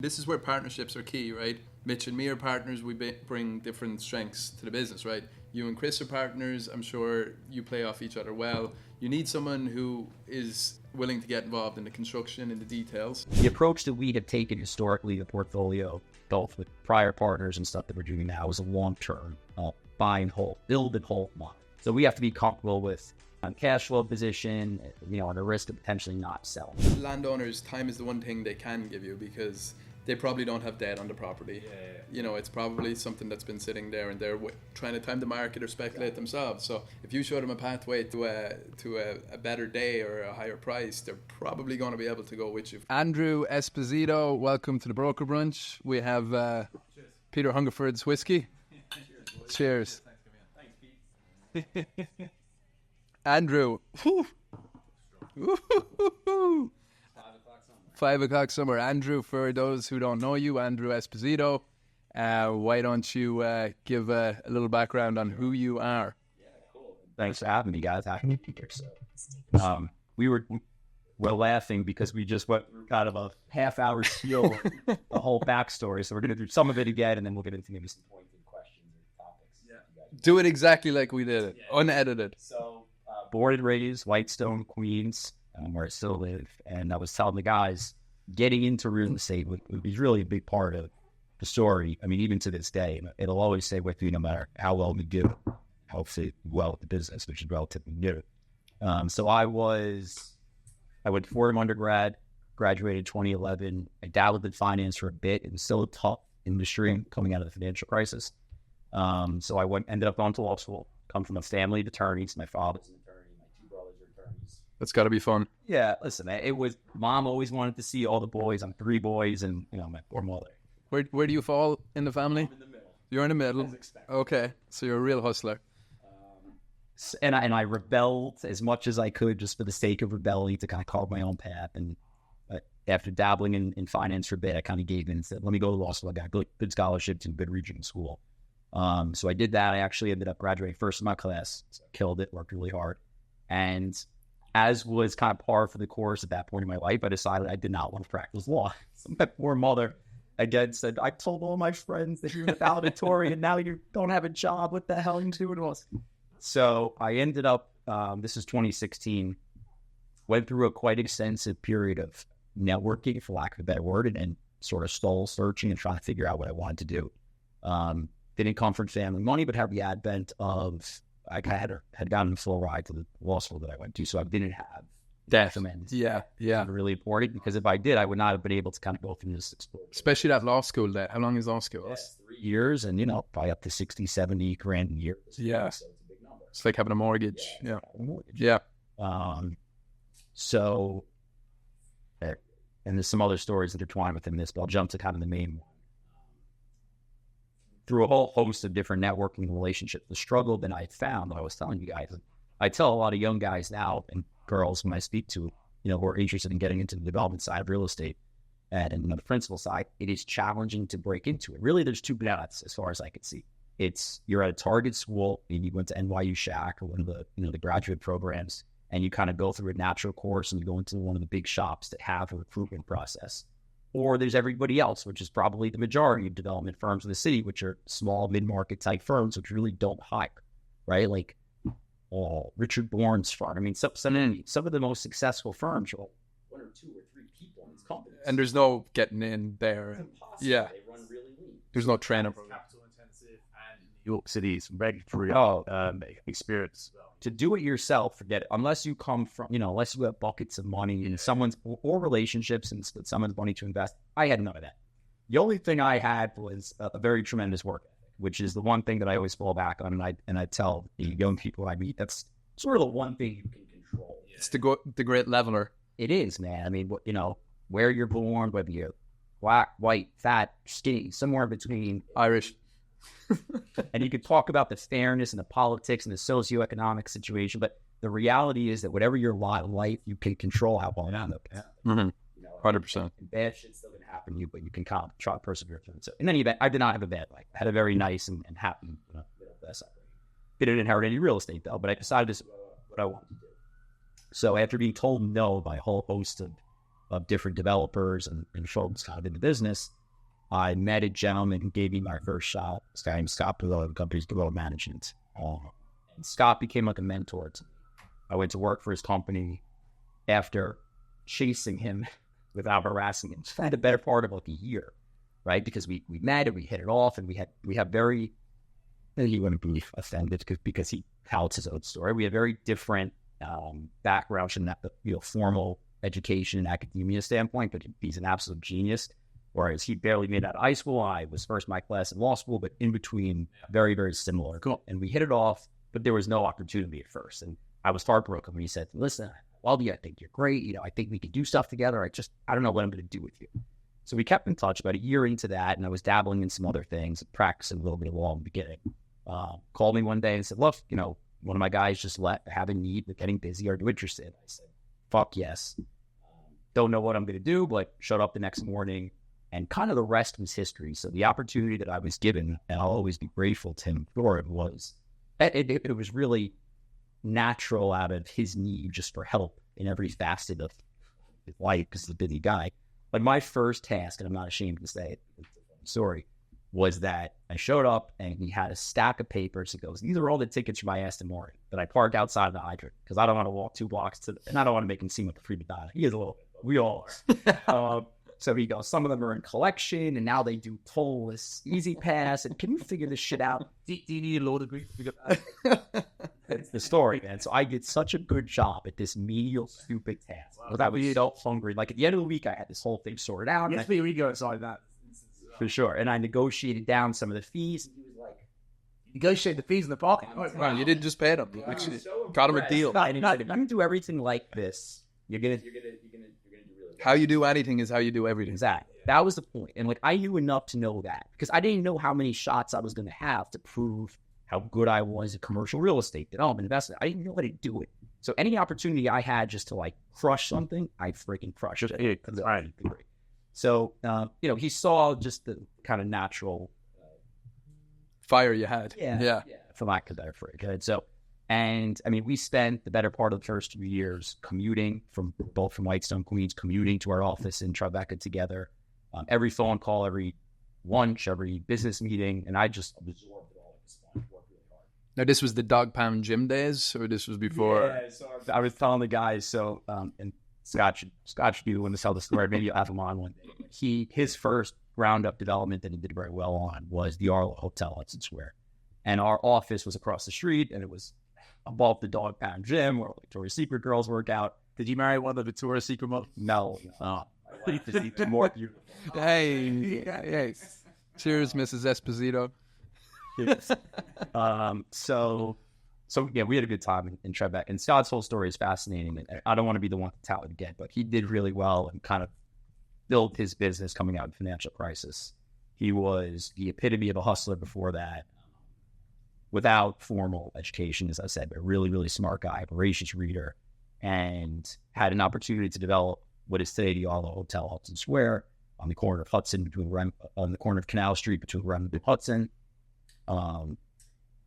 This is where partnerships are key, right? Mitch and me are partners. We bring different strengths to the business, right? You and Chris are partners. I'm sure you play off each other well. You need someone who is willing to get involved in the construction and the details. The approach that we have taken historically, the portfolio, both with prior partners and stuff that we're doing now, is a long-term buy and hold, build and hold model. So we have to be comfortable with cash flow position, and the risk of potentially not selling. Landowners, time is the one thing they can give you because they probably don't have debt on the property. It's probably something that's been sitting there and they're trying to time the market or speculate themselves. So if you show them a pathway to a better day or a higher price, they're probably going to be able to go with you. Andrew Esposito, welcome to the Broker Brunch. We have Peter Hungerford's whiskey. Cheers. Thanks, Pete. Andrew. 5 o'clock summer. Andrew, for those who don't know you, Andrew Esposito, why don't you give a little background on who you are? Yeah, cool. Thanks for having me, guys. Happy to be here. We're laughing because we just went through kind of a half-hour spiel of the whole backstory. So we're going to do some of it again, and then we'll get into maybe some pointed questions or topics. Yeah. Do it exactly like we did it, unedited. So, born and raised, Whitestone, Queens, where I still live. And I was telling the guys, getting into real estate was really a big part of the story. I mean, even to this day, it'll always stay with you no matter how well we do, how well with the business, which is relatively new. So I went to Fordham undergrad, graduated 2011. I dabbled in finance for a bit. It was still a tough industry coming out of the financial crisis. So I ended up going to law school, come from a family of attorneys. My father's an attorney. My two brothers are attorneys. That's got to be fun. Yeah, listen, it was, mom always wanted to see all the boys. I'm 3 boys and, my poor mother. Where do you fall in the family? I'm in the middle. You're in the middle? Okay, so you're a real hustler. And I rebelled as much as I could just for the sake of rebelling to kind of carve my own path. And after dabbling in finance for a bit, I kind of gave in and said, let me go to law school. I got good scholarships in good regional school. So I did that. I actually ended up graduating first in my class. So I killed it, worked really hard. And as was kind of par for the course at that point in my life, I decided I did not want to practice law. So my poor mother again said, I told all my friends that you're a valedictorian and now you don't have a job. What the hell are you doing? So I ended up, this is 2016, went through a quite extensive period of networking, for lack of a better word, and sort of soul searching and trying to figure out what I wanted to do. Didn't come from family money, but had the advent of, I had gotten a full ride to the law school that I went to, so I didn't have debt. Yeah. Really important, because if I did, I would not have been able to kind of go through this explosion. Especially that law school debt. How long is law school? 3 years, and probably up to 60, 70 grand a year. Yeah. So it's a big number. It's like having a mortgage. Yeah. So, and there's some other stories intertwined within this, but I'll jump to kind of the main one. Through a whole host of different networking relationships, the struggle that I found, that I was telling you guys, I tell a lot of young guys now and girls when I speak to, who are interested in getting into the development side of real estate and the principal side, it is challenging to break into it. Really, there's 2 paths as far as I can see. It's you're at a target school, maybe you went to NYU SHAC or one of the, the graduate programs, and you kind of go through a natural course and you go into one of the big shops that have a recruitment process. Or there's everybody else, which is probably the majority of development firms in the city, which are small, mid-market type firms, which really don't hire, right? Like Richard Bourne's firm. I mean, some of the most successful firms are 1 or 2 or 3 people in these companies. And there's no getting in there. It's impossible. Yeah. They run really lean. There's no training program. Capital intensive, and New York City's regulatory experience as well. To do it yourself, forget it. Unless you come from, unless you have buckets of money and someone's or relationships and someone's money to invest. I had none of that. The only thing I had was a very tremendous work ethic, which is the one thing that I always fall back on. And I tell the young people I meet, that's sort of the one thing you can control. It's the great leveler. It is, man. I mean, where you're born, whether you're black, white, fat, skinny, somewhere in between. Irish. And you could talk about the fairness and the politics and the socioeconomic situation, but the reality is that whatever your lot in life, you can control how long you end up. 100%. Bad shit's still going to happen to you, but you can kind of try to persevere through it. So in any event, I did not have a bad life. I had a very nice and happy didn't inherit any real estate, though, but I decided this is what I wanted to do. So after being told no by a whole host of of different developers and folks kind of in the business, I met a gentleman who gave me my first shot. This guy named Scott below the company's below management. And Scott became like a mentor to me. I went to work for his company after chasing him without harassing him. I had the better part of like a year, right? Because we met and we hit it off, and we have very, he wouldn't be offended because he tells his own story. We have very different backgrounds from that, formal education and academia standpoint, but he's an absolute genius. Whereas he barely made it out of high school. I was first in my class in law school, but in between, very, very similar. Cool. And we hit it off, but there was no opportunity at first. And I was heartbroken when he said, listen, well, I think you're great. I think we can do stuff together. I don't know what I'm going to do with you. So we kept in touch about a year into that, and I was dabbling in some other things, practicing a little bit of law in the beginning. Called me one day and said, look, one of my guys just have a need, they're getting busy. Are you interested? I said, fuck yes. Don't know what I'm going to do, but showed up the next morning. And kind of the rest was history. So the opportunity that I was given, and I'll always be grateful to him for it, was it was really natural out of his need just for help in every facet of his life because he's a busy guy. But my first task, and I'm not ashamed to say it, sorry, was that I showed up and he had a stack of papers. He goes, these are all the tickets for my Aston Martin that I parked outside of the hydrant because I don't want to walk 2 blocks and I don't want to make him seem like a prima donna. He is a little, we all are. So he goes, some of them are in collection, and now they do tollless easy pass. And can you figure this shit out? Do you need a law degree to figure that? That's the story, man. So I did such a good job at this menial, stupid task. Wow. I was so hungry. Like at the end of the week, I had this whole thing sorted out. Yes, we go inside that. For sure. And I negotiated down some of the fees. And he was like, negotiate the fees in the parking. Wow, you didn't just pay them. You actually got him a deal. No, if you do everything like this, you're gonna do really good. How you do anything is how you do everything. Exactly. That was the point. And I knew enough to know that because I didn't know how many shots I was going to have to prove how good I was at commercial real estate development investment. I didn't know how to do it. So any opportunity I had just to crush something, I freaking crushed it. Right. So, he saw just the kind of natural fire you had. Yeah. For lack of a better phrase. So, and I mean, we spent the better part of the first 2 years commuting from Whitestone, Queens, commuting to our office in Tribeca together. Every phone call, every lunch, every business meeting, and I just absorbed it all at this point. Worked really hard. Now, this was the Dog Pound Gym days, or this was before? Yeah, so I was telling the guys. So, and Scott should be the one to tell the story. Maybe you'll have him on one day. His first ground up development that he did very well on was the Arlo Hotel Hudson Square, and our office was across the street, and it was above the Dog Pound Gym where Victoria's Secret girls work out. Did you marry one of the Victoria's Secret models? No. Oh. I like to see more beautiful. Hey. Cheers, Mrs. Esposito. Yes. So yeah, we had a good time in Tribeca. And Scott's whole story is fascinating. I don't want to be the one to tell it again, but he did really well and kind of built his business coming out of the financial crisis. He was the epitome of a hustler before that. Without formal education, as I said, but a really, really smart guy, voracious reader, and had an opportunity to develop what is today the Arlo Hotel Hudson Square on the corner of Hudson on the corner of Canal Street between Rem and Hudson.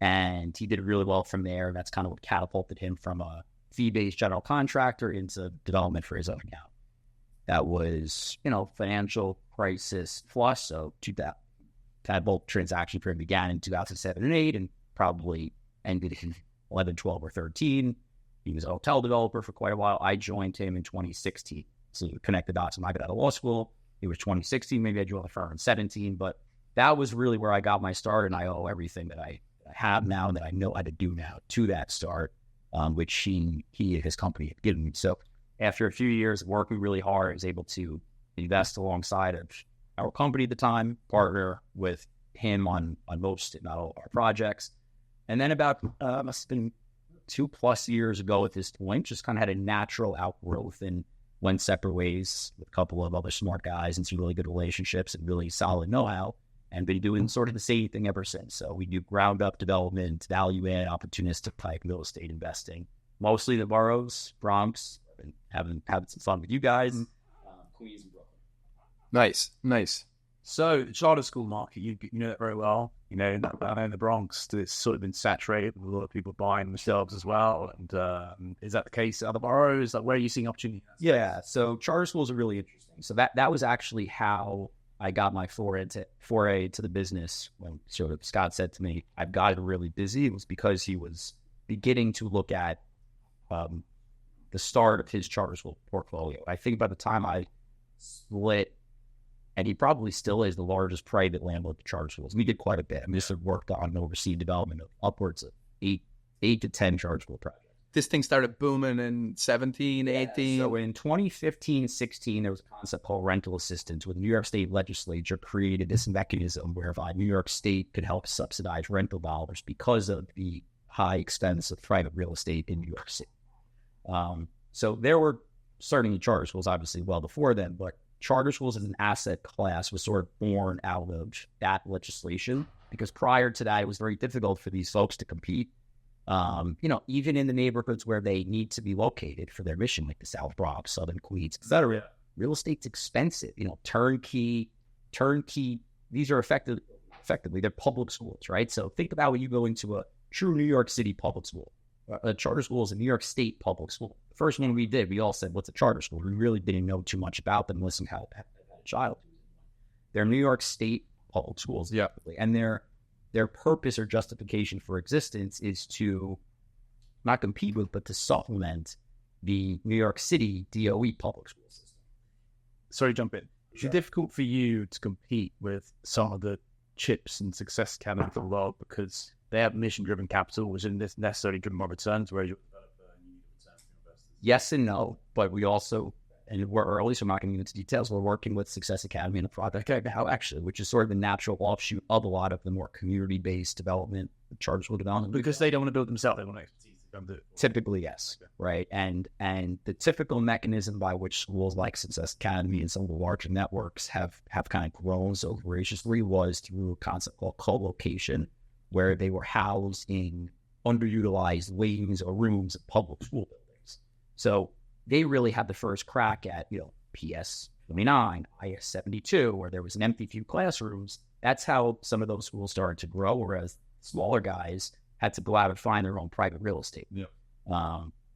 And he did really well from there. That's kind of what catapulted him from a fee-based general contractor into development for his own account. That was, financial crisis plus. So that both transaction period began in 2007 and 8 and probably ended in 11, 12, or 13. He was a hotel developer for quite a while. I joined him in 2016. So connect the dots when I got out of law school. It was 2016. Maybe I joined the firm in 17. But that was really where I got my start, and I owe everything that I have now and that I know how to do now to that start, which he and his company had given me. So after a few years of working really hard, I was able to invest alongside of our company at the time, partner with him on most, if not all, of our projects. And then about, must have been 2+ years ago at this point, just kind of had a natural outgrowth and went separate ways with a couple of other smart guys and some really good relationships and really solid know-how, and been doing sort of the same thing ever since. So we do ground up development, value add, opportunistic type real estate investing, mostly the boroughs, Bronx, and having some fun with you guys, Queens and Brooklyn. Nice. So the charter school market, you know that very well. You know, in the Bronx, it's sort of been saturated with a lot of people buying themselves as well. And is that the case in other boroughs? Like, where are you seeing opportunity? Yeah, so charter schools are really interesting. So that was actually how I got my foray to the business. When sort of Scott said to me, I've gotten really busy. It was because he was beginning to look at the start of his charter school portfolio. I think by the time I split, and he probably still is the largest private landlord to charter schools. We did quite a bit. I mean, this had worked on and overseen development of upwards of 8 to 10 charter school projects. This thing started booming in 17, 18. So in 2015, 16, there was a concept called rental assistance, where the New York State legislature created this mechanism whereby New York State could help subsidize rental dollars because of the high expense of private real estate in New York City. So there were certainly charter schools, obviously, well before then, but charter schools as an asset class was sort of born out of that legislation, because prior to that, it was very difficult for these folks to compete. Even in the neighborhoods where they need to be located for their mission, like the South Bronx, Southern Queens, etc. Real estate's expensive. Turnkey. These are effectively they're public schools, right? So think about when you go into a true New York City public school. A charter school is a New York State public school. The first one we did, we all said, "What's a charter school?" We really didn't know too much about them unless we had a child. They're New York State public schools, and their purpose or justification for existence is to not compete with, but to supplement the New York City DOE public school system. Sorry, jump in. Is it difficult for you to compete with some of the CHIPS and Success Academy of the world because they have mission-driven capital, which isn't necessarily driven by returns, whereas you develop new returns to investors? Yes and no, but we also, and we're early, so I'm not going to get into details, we're working with Success Academy in a project right now, actually, which is sort of the natural offshoot of a lot of the more community-based development, charter school development. Because they don't want to build themselves, they want expertise to come do it. Typically, yes, right? And the typical mechanism by which schools like Success Academy and some of the larger networks have kind of grown so voraciously was through a concept called co-location, where they were housed in underutilized wings or rooms of public school buildings. So they really had the first crack at, PS 29, IS 72, where there was an empty few classrooms. That's how some of those schools started to grow, whereas smaller guys had to go out and find their own private real estate.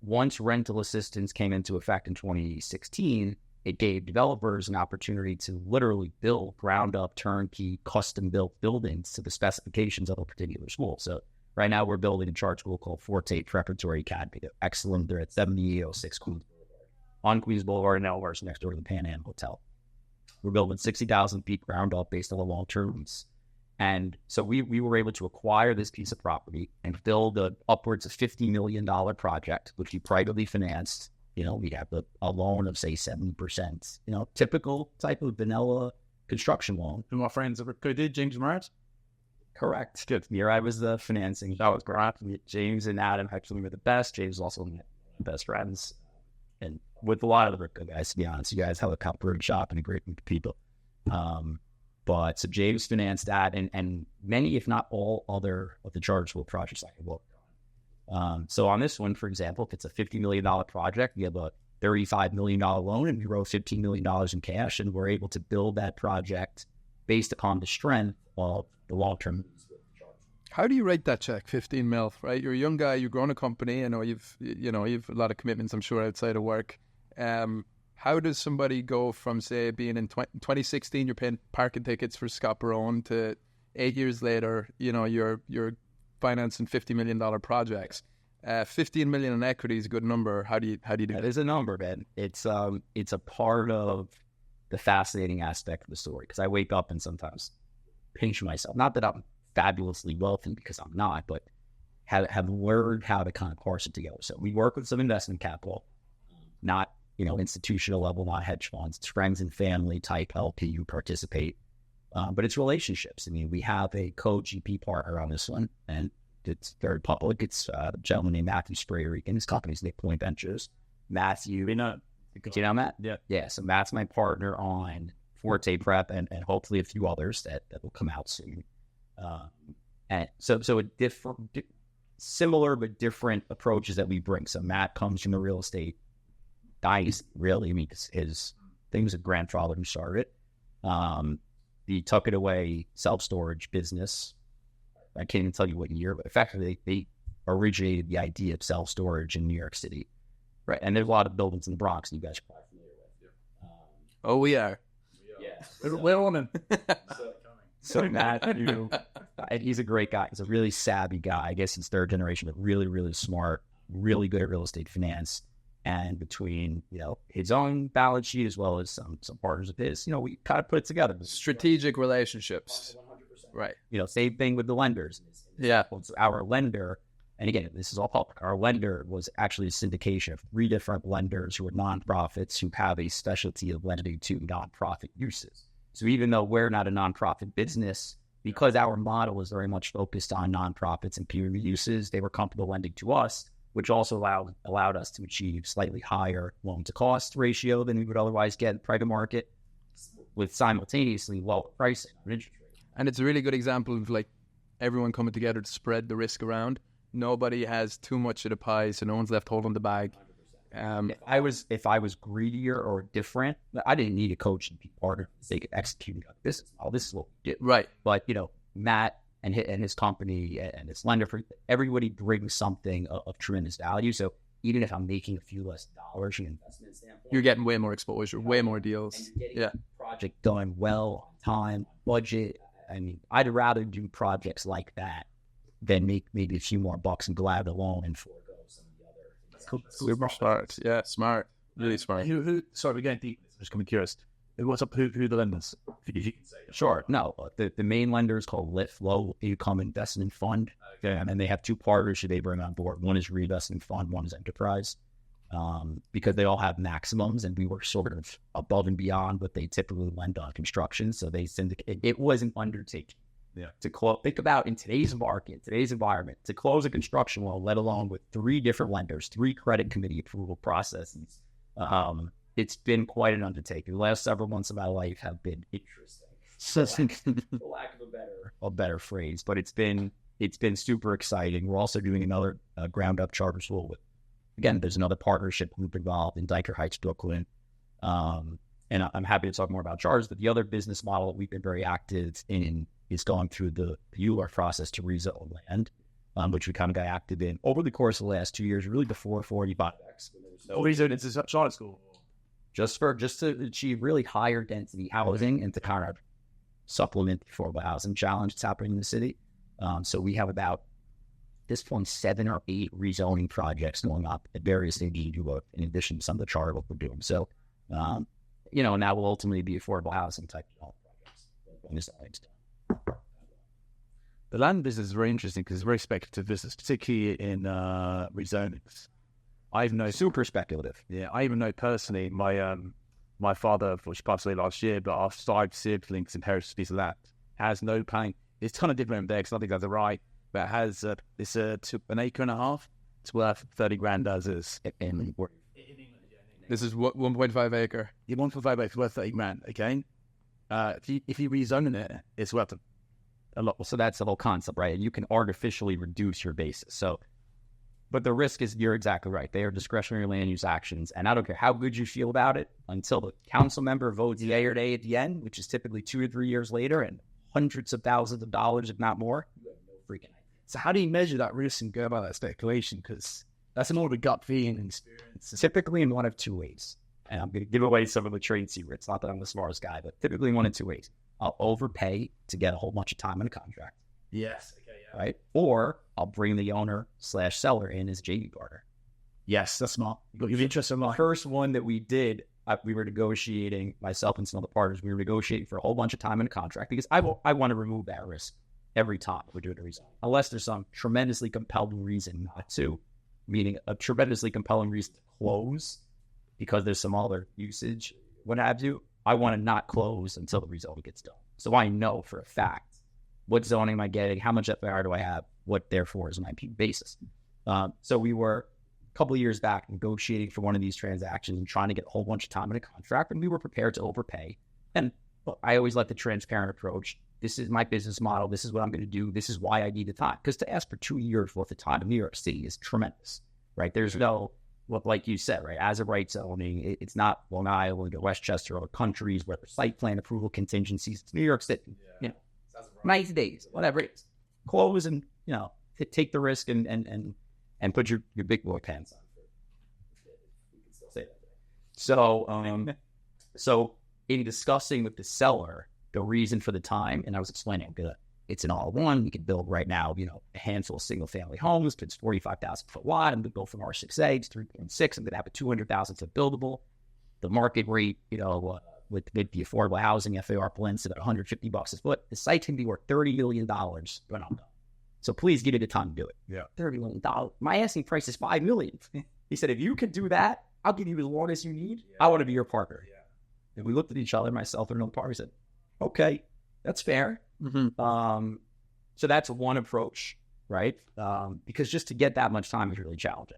Once rental assistance came into effect in 2016, it gave developers an opportunity to literally build ground-up, turnkey, custom-built buildings to the specifications of a particular school. So right now we're building a charter school called Forte Preparatory Academy. They're excellent. They're at 7806 Queens Boulevard. On Queens Boulevard in Elmhurst, next door to the Pan Am Hotel. We're building 60,000 feet ground-up based on a long-term lease. And so we were able to acquire this piece of property and build upwards of $50 million project, which we privately financed. We have a loan of, say, 7%, typical type of vanilla construction loan. Who my friends ever did, James Morris? Correct. Good. Here I was the financing. That was great. James and Adam actually were the best. James was also one of my best friends. And with a lot of the guys, to be honest, you guys have a cutthroat shop and a great group of people. But so James financed that and many, if not all, other of the charter school projects I had worked on. So on this one, for example, if it's a $50 million project, we have a $35 million loan and we wrote $15 million in cash, and we're able to build that project based upon the strength of the long-term. How do you write that check, 15 mil, right? You're a young guy, you've grown a company, I know you've a lot of commitments, I'm sure, outside of work. How does somebody go from, say, being in 2016, you're paying parking tickets for Scott Barone, to 8 years later, you're financing $50 million projects? 15 million in equity is a good number. How do you do that? It is a number, man. It's a part of the fascinating aspect of the story, because I wake up and sometimes pinch myself. Not that I'm fabulously wealthy, because I'm not, but have learned how to kind of parse it together. So we work with some investment capital, not institutional level, not hedge funds. It's friends and family type LP who participate. But it's relationships. I mean, we have a co-GP partner on this one, and it's very public. It's a gentleman named Matthew Sprayer. And his company's Nick Point Ventures. Matthew, you know Matt? Yeah. So Matt's my partner on Forte Prep and hopefully a few others that will come out soon. And so a similar but different approaches that we bring. So Matt comes from the real estate dice, really. I mean, his thing was a grandfather who started it. The tuck it away self-storage business I can't even tell you what year, but effectively they originated the idea of self-storage in New York City, right? And there's a lot of buildings in the Bronx you guys are probably familiar with. Oh, we are. Yeah. We're on him. So Matt, he's a great guy. He's a really savvy guy. I guess he's third generation, but really, really smart, really good at real estate finance. And between, his own balance sheet as well as some partners of his, we kind of put it together. Strategic relationships. 100%. Right. Same thing with the lenders. Yeah. Our lender, and again, this is all public. Our lender was actually a syndication of 3 different lenders who are nonprofits who have a specialty of lending to nonprofit uses. So even though we're not a nonprofit business, because our model is very much focused on nonprofits and community uses, they were comfortable lending to us, which also allowed us to achieve slightly higher loan-to-cost ratio than we would otherwise get in the private market, with simultaneously lower pricing on interest rate. And it's a really good example of everyone coming together to spread the risk around. Nobody has too much of the pie, so no one's left holding the bag. If I was greedier or different, I didn't need a coach and be partner for the sake of executing on the business model. This is what we did. Right. But, Matt and his company and his lender, everybody brings something of tremendous value. So even if I'm making a few less dollars from an investment standpoint, you're getting way more exposure, way more deals. And you're getting the project done well, on time, budget. I mean, I'd rather do projects like that than make maybe a few more bucks and go out alone and forego some of the other. Super smart. Yeah, smart. Really smart. Sorry, we're getting deep. I'm just going to be curious. What's up? Who are the lenders? If you can say. Sure. No, the main lender is called LIF, Low Income Investment Fund. Okay. And then they have 2 partners who they bring on board. One is Reinvestment Fund, one is Enterprise. Because they all have maximums, and we were sort of above and beyond what they typically lend on construction. So they syndicate. It was an undertaking. Yeah. To think about in today's market, today's environment, to close a construction loan, let alone with 3 different lenders, 3 credit committee approval processes. It's been quite an undertaking. The last several months of my life have been interesting, for lack of a better phrase. But it's been super exciting. We're also doing another ground up charter school with. Again, there's another partnership group involved in Dyker Heights, Brooklyn. And I'm happy to talk more about charters, but the other business model that we've been very active in is going through the ULR process to rezone land, which we kind of got active in over the course of the last 2 years, really before 45X. Rezone into charter school? Just to achieve really higher density housing and to kind of supplement the affordable housing challenge that's happening in the city. So we have about this point 7 or 8 rezoning projects going up at various stages in addition to some of the charter work we're doing. So, and that will ultimately be affordable housing type of projects when this is done. The land business is very interesting because it's very speculative business, particularly in rezonings. Super speculative. Yeah, I even know personally, my father, which passed away last year, but our 5 siblings inherited a piece of land, has no planning. It's kind of different there because I think that's right. But it has an acre and a half. It's worth 30 grand as is. In England, this is 1.5 acre. Yeah, 1.5 acres worth 30 grand. Okay, if you rezone it, it's worth a lot. So that's the whole concept, right? You can artificially reduce your basis. So, but the risk is, you're exactly right. They are discretionary land use actions, and I don't care how good you feel about it until the council member votes yay or nay at the end, which is typically 2 or 3 years later, and hundreds of thousands of dollars, if not more. You have no freaking idea. So how do you measure that risk and go about that speculation? Because that's an older gut feeling experience. Typically in one of 2 ways. And I'm going to give away some of the trade secrets. Not that I'm the smartest guy, but typically in one of 2 ways. I'll overpay to get a whole bunch of time in a contract. Yes. Okay. Yeah. Right? Or I'll bring the owner/seller in as JV partner. Yes, that's smart. But you've interested in the first one that we did, we were negotiating, myself and some other partners, we were negotiating for a whole bunch of time in a contract because I want to remove that risk every time we're doing a rezone. Unless there's some tremendously compelling reason not to, meaning a tremendously compelling reason to close because there's some other usage, what have you. I want to not close until the rezone gets done. So I know for a fact what zoning am I getting, how much FIR do I have, what therefore is my IP basis. So we were a couple of years back negotiating for one of these transactions and trying to get a whole bunch of time in a contract, and we were prepared to overpay. And I always like the transparent approach. This is my business model. This is what I'm going to do. This is why I need the time. Because to ask for 2 years worth of time in New York City is tremendous, right? There's no, like you said, right? As of right zoning, it's not Long Island or Westchester or other countries where there's site plan approval contingencies. It's New York City, nice days, whatever it is. close and, take the risk and put your big boy pants on. We can still say that. So in discussing with the seller the reason for the time, and I was explaining, it's an all-one. We can build right now, a handful of single-family homes. It's 45,000 foot wide. I'm going to go from R6A to 3.6. I'm going to have a 200,000 foot buildable. The market rate, with the affordable housing FAR blends at $150 a foot. The site can be worth $30 million when I'm done. So please give me the time to do it. Yeah, $30 million. My asking price is $5 million. He said, if you can do that, I'll give you as long as you need. Yeah. I want to be your partner. Yeah. And we looked at each other, myself and another partner. We said, okay, that's fair. Mm-hmm. So that's one approach, right? Because just to get that much time is really challenging.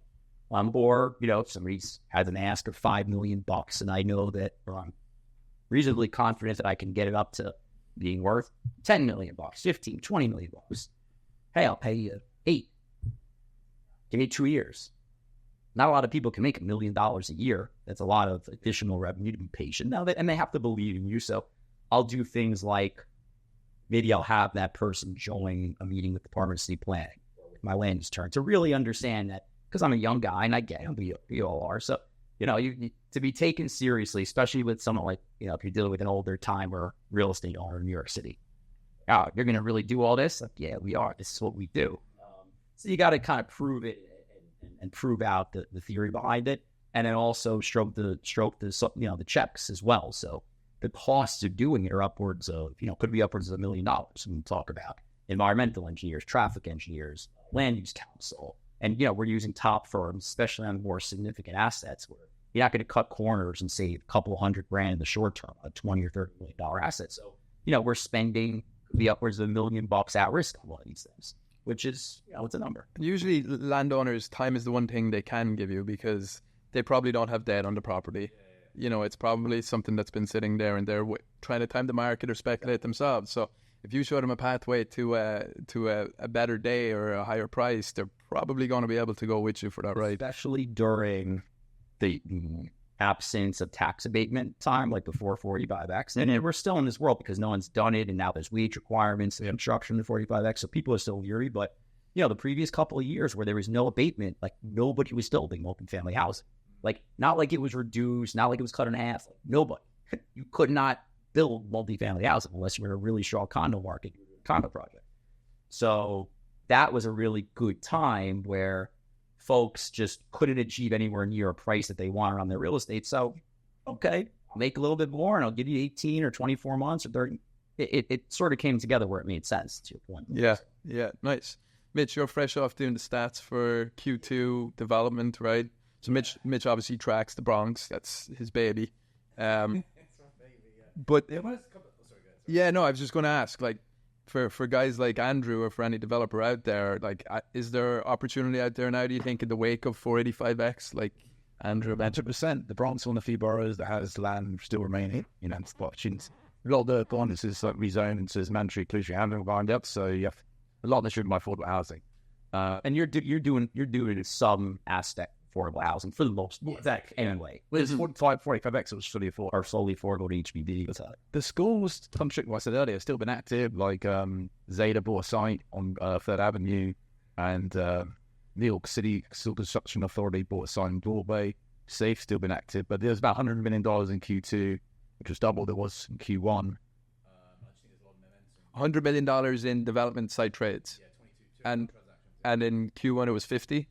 Or, if somebody has an ask of $5 million and I know that I'm reasonably confident that I can get it up to being worth $10 million, 15, $20 million. Hey, I'll pay you $8. Give me 2 years. Not a lot of people can make $1 million a year. That's a lot of additional revenue to be patient. And they have to believe in you. So I'll do things like maybe I'll have that person join a meeting with the Department of City Planning or with my land use turn to really understand that, because I'm a young guy and I get it, we all are. So, you to be taken seriously, especially with someone like, if you're dealing with an older timer real estate owner in New York City. Oh, you're going to really do all this? Like, yeah, we are. This is what we do. So you got to kind of prove it and prove out the theory behind it. And then also stroke the the checks as well. So the costs of doing it are upwards of, could be upwards of $1 million. When we talk about environmental engineers, traffic engineers, land use council. And, we're using top firms, especially on more significant assets where you're not going to cut corners and save a couple $100,000 in the short term on a $20 or $30 million asset. So, we're spending the upwards of $1 million at risk on one of these things, which is, it's a number. Usually landowners, time is the one thing they can give you because they probably don't have debt on the property. It's probably something that's been sitting there and they're trying to time the market or speculate themselves. So if you show them a pathway to a better day or a higher price, they're probably going to be able to go with you for that, right? Especially during the absence of tax abatement time, like before 45X. And we're still in this world because no one's done it, and now there's wage requirements and construction in 45X, so people are still weary. But, the previous couple of years where there was no abatement, like nobody was building multifamily housing. Like, not like it was reduced, not like it was cut in half. Like, nobody. You could not build multifamily housing unless you were in a really strong condo market, condo project. So that was a really good time where folks just couldn't achieve anywhere near a price that they wanted on their real estate. So, okay, I'll make a little bit more and I'll give you 18 or 24 months or 30. It sort of came together where it made sense, to your point. Yeah, nice. Mitch, you're fresh off doing the stats for Q2 development, right? So Mitch obviously tracks the Bronx. That's his baby. But yeah, no, I was just going to ask, like, for guys like Andrew or for any developer out there, like, is there opportunity out there now, do you think, in the wake of 485X, like Andrew mentioned? 100%. The Bronx is one of the few boroughs that has land still remaining, opportunities. A lot of the bonus is like rezoned and says mandatory inclusionary housing lined up, so you have a lot of this driven by affordable housing. And you're doing some aspect affordable housing for the most part, anyway. Well, it's 45X, it was fully affordable. Or solely affordable to HBD. The schools, like I said earlier, still been active. Like Zeta bought a site on 3rd Avenue, and New York City Civil Construction Authority bought a site in Broadway. SAFE still been active, but there's about $100 million in Q2, which was double there was in Q1. $100 million in development site trades. Yeah, 22 and in Q1 it was 50?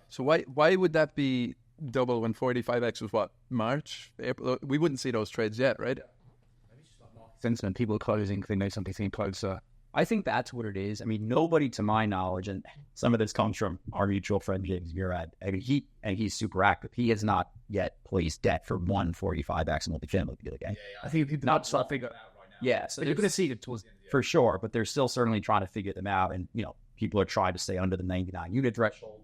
So why would that be double when 45X was what, March, April? We wouldn't see those trades yet, right? Since then, people are closing, they know something's getting closer. I think that's what it is. I mean, nobody, to my knowledge, and some of this comes from our mutual friend James Murad. I mean, he's super active. He has not yet placed debt for one 45X multifamily deal again. I think people not trying to figure it out right now. Yeah, so you're going to see it for sure, but they're still certainly trying to figure them out, and people are trying to stay under the 99 unit threshold.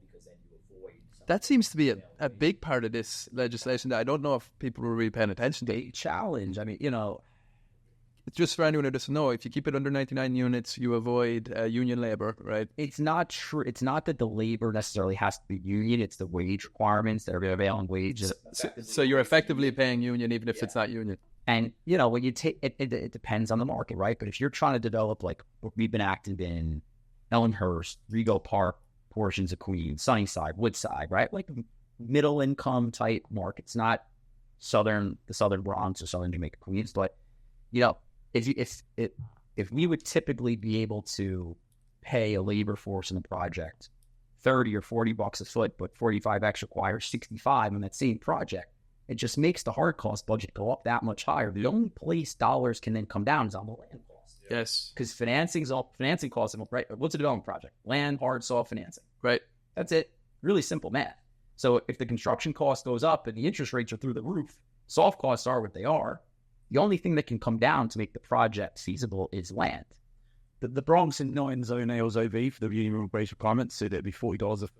That seems to be a big part of this legislation that I don't know if people are really paying attention to. Challenge. I mean, it's just for anyone who doesn't know, if you keep it under 99 units, you avoid union labor, right? It's not true. It's not that the labor necessarily has to be union. It's the wage requirements that are prevailing wages. So you're effectively paying union even if it's not union. And, you know, when you take it depends on the market, right? But if you're trying to develop like what we've been active in Elmhurst, Rego Park, portions of Queens, Sunnyside, Woodside, right? Like middle income type markets, not the southern Bronx or southern Jamaica, Queens. But, you know, if we would typically be able to pay a labor force in a project $30 or $40 a foot, but 45X requires 65 on that same project, it just makes the hard cost budget go up that much higher. The only place dollars can then come down is on the land cost. Yes. Because financing costs, right? What's a development project? Land, hard, soft financing. Right. That's it. Really simple math. So if the construction cost goes up and the interest rates are through the roof, soft costs are what they are. The only thing that can come down to make the project feasible is land. The Bronx is not in Zone A or Zone B for the minimum wage requirements, so it'd be $40 a foot.